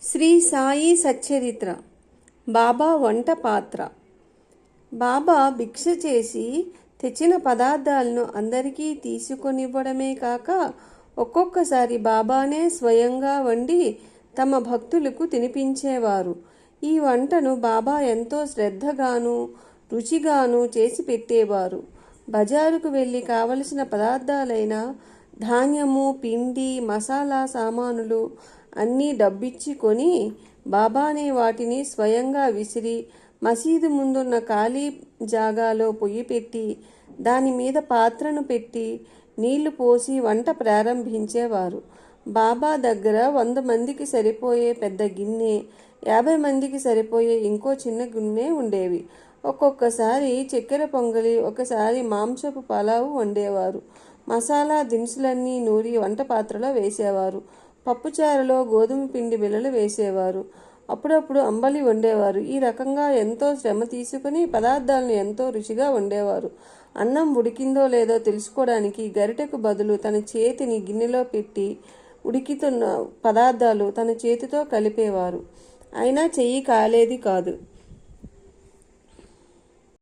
శ్రీ సాయి సచ్చరిత్ర. బాబా వంట పాత్ర. బాబా భిక్ష చేసి తెచ్చిన పదార్థాలను అందరికీ తీసుకొనివ్వడమే కాక ఒక్కొక్కసారి బాబానే స్వయంగా వండి తమ భక్తులకు తినిపించేవారు. ఈ వంటను బాబా ఎంతో శ్రద్ధగాను రుచిగాను చేసి పెట్టేవారు. బజారుకు వెళ్ళి కావలసిన పదార్థాలైన ధాన్యము, పిండి, మసాలా సామానులు అన్నీ డబ్బిచ్చి కొని బాబానే వాటిని స్వయంగా విసిరి మసీదు ముందున్న ఖాళీ జాగాలో పొయ్యి పెట్టి దాని మీద పాత్రను పెట్టి నీళ్లు పోసి వంట ప్రారంభించేవారు. బాబా దగ్గర 100 మందికి సరిపోయే పెద్ద గిన్నె, 50 మందికి సరిపోయే ఇంకో చిన్న గిన్నె ఉండేవి. ఒక్కొక్కసారి చక్కెర పొంగలి, ఒకసారి మాంసపు పలావు వండేవారు. మసాలా దినుసులన్నీ నూరి వంట పాత్రలో వేసేవారు. పప్పుచారులో గోధుమ పిండి బిళ్ళలు వేసేవారు. అప్పుడప్పుడు అంబలి వండేవారు. ఈ రకంగా ఎంతో శ్రమ తీసుకుని పదార్థాలను ఎంతో రుచిగా వండేవారు. అన్నం ఉడికిందో లేదో తెలుసుకోవడానికి గరిటెకు బదులు తన చేతిని గిన్నెలో పెట్టి ఉడుకుతున్న పదార్థాలు తన చేతితో కలిపేవారు. అయినా చెయ్యి కాలేది కాదు.